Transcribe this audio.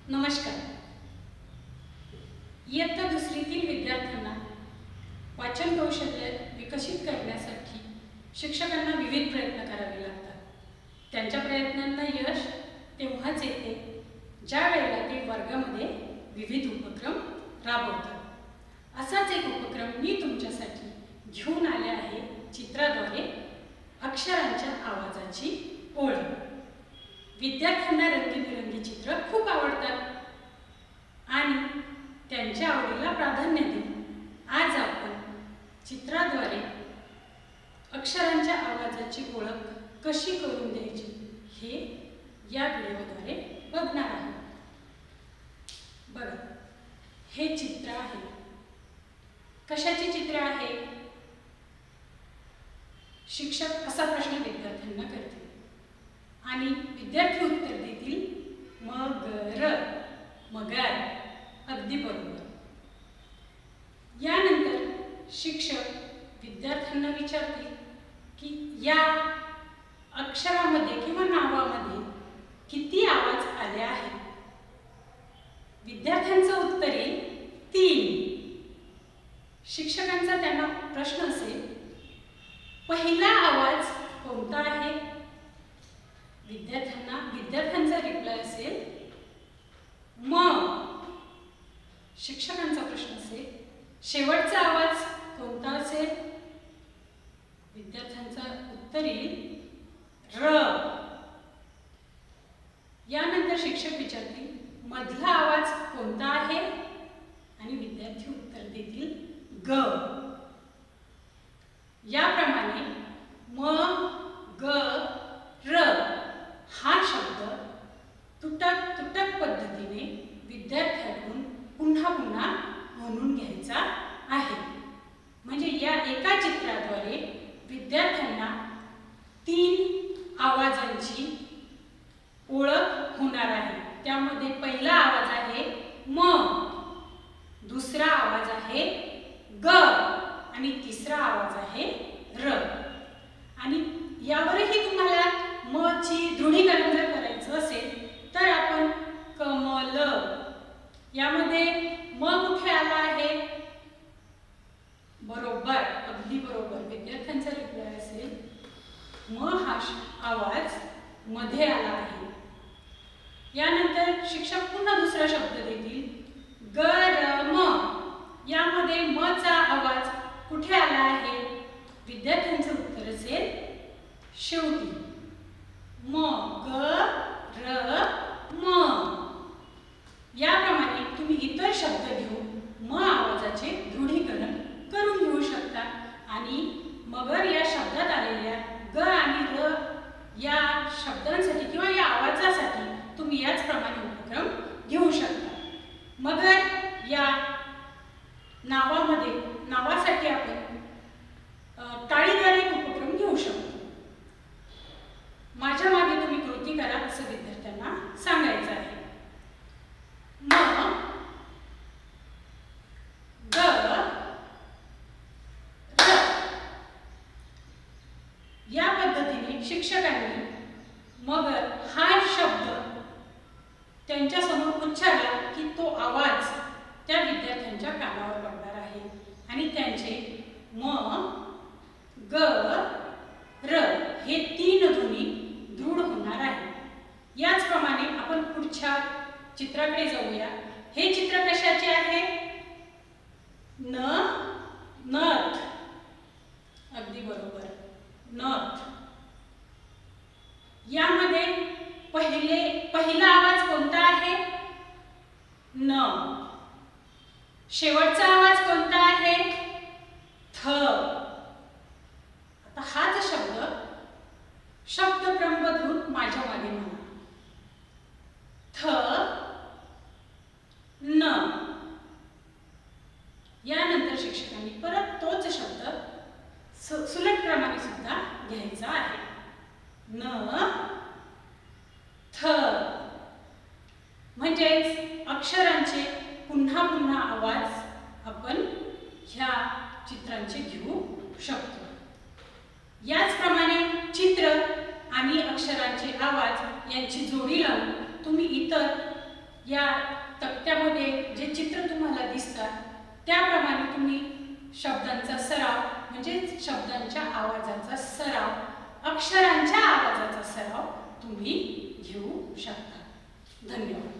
नमस्कार. इयत्ता दुसरीतील विद्यार्थ्यांना वाचन कौशल्य विकसित करण्यासाठी शिक्षकांना विविध प्रयत्न करावे लागतात. त्यांच्या प्रयत्नांना यश तेव्हाच येते ज्या वेळेला ते वर्गामध्ये विविध उपक्रम राबवतात. असाच एक उपक्रम मी तुमच्यासाठी घेऊन आले आहे चित्राद्वारे अक्षरांच्या आवाजाची ओळख. विद्यार्थ्यांना रंगीबिरंगी चित्र खूप आवडतात आणि त्यांच्या आवडीला प्राधान्य देऊन आज आपण चित्राद्वारे अक्षरांच्या आवाजाची ओळख कशी करून द्यायची हे या व्हिडिओद्वारे बघणार आहोत. बघा, हे चित्र आहे. कशाचे चित्र आहे? शिक्षक असा प्रश्न विद्यार्थ्यांना करतील आणि विद्यार्थी उत्तर देतील मगर, मगर. अगदी बरोबर. यानंतर शिक्षक विद्यार्थ्यांना विचारतील की या अक्षरामध्ये किंवा नावामध्ये किती आवाज आले आहेत? विद्यार्थ्यांचं उत्तर येईल 3. शिक्षकांचा त्यांना प्रश्न असेल पहिला आवाज कोणता आहे? विद्यार्थ्यांचा रिप्लाय असेल म. शिक्षकांचा प्रश्न असेल शेवटचा आवाज कोणता असेल? विद्यार्थ्यांचा उत्तर येईल र. यानंतर शिक्षक विचारतील मधला आवाज कोणता आहे आणि विद्यार्थी उत्तर देतील ग. याप्रमाणे म ग र हा शब्द तुटक तुटक पद्धतीने विद्यार्थ्यांकडून पुन्हा पुन्हा म्हणून घ्यायचा आहे. म्हणजे या एका चित्राद्वारे विद्यार्थ्यांना 3 आवाजांची ओळख होणार आहे. त्यामध्ये पहिला आवाज आहे म, दुसरा आवाज आहे ग आणि तिसरा आवाज आहे र. आणि यावरही तुम्हाला म ची दृढीकरण जर करायचं असेल तर आपण कमल यामध्ये म कुठे आला आहे? बरोबर, अगदी बरोबर. विद्यार्थ्यांचा रिप्लाय असेल म हा आवाज मध्ये आला आहे. यानंतर शिक्षक पुन्हा दुसरा शब्द देतील गरम. यामध्ये म चा आवाज कुठे आला आहे? विद्यार्थ्यांचं उत्तर असेल शेवटी म ग र म. याप्रमाणे तुम्ही इतर शब्द घेऊन म आवाजाचे दृढीकरण करून घेऊ शकता आणि मगर या शब्दात आलेल्या ग आणि र या शब्दांसाठी किंवा या आवाजासाठी तुम्ही याचप्रमाणे उपक्रम घेऊ शकता. मगर या नावासाठी आपण टाळीद्वारे उपक्रम घेऊ शकतो. माझ्या मागे तुम्ही कृती करा असं विद्यार्थ्यांना सांगायचं आहे. म ग र या पद्धतीने शिक्षकांनी मगर हा शब्द त्यांच्या समोर उच्चारला की तो आवाज त्या विद्यार्थ्यांच्या कानावर पडणार आहे आणि त्यांचे म ग र हे 3 ध्वनी दृढ होणार आहे. याचप्रमाणे आपण पुढच्या चित्राकडे जाऊया. हे चित्र कशाचे आहे? नथ. अगदी बरोबर, नथ. यामध्ये पहिला आवाज कोणता आहे? न. शेवटचा आवाज कोणता आहे? थ. आता हाच शब्द ब्रह्मधून माझ्या मागे म्हणा. थ न. यानंतर शिक्षकांनी परत तोच शब्द सुलट क्रमाने सुद्धा घ्यायचा आहे. न थ. म्हणजेच अक्षरांचे पुन्हा पुन्हा आवाज आपण ह्या चित्रांचे घेऊ शकतो. याचप्रमाणे चित्र आणि अक्षरांचे आवाज यांची जोडी लावून तुम्ही इतर या तक्त्यामध्ये जे चित्र तुम्हाला दिसतात त्याप्रमाणे तुम्ही शब्दांचा सराव म्हणजे शब्दांच्या आवाजाचा सराव, अक्षरांच्या आवाजाचा सराव तुम्ही घेऊ शकता. धन्यवाद.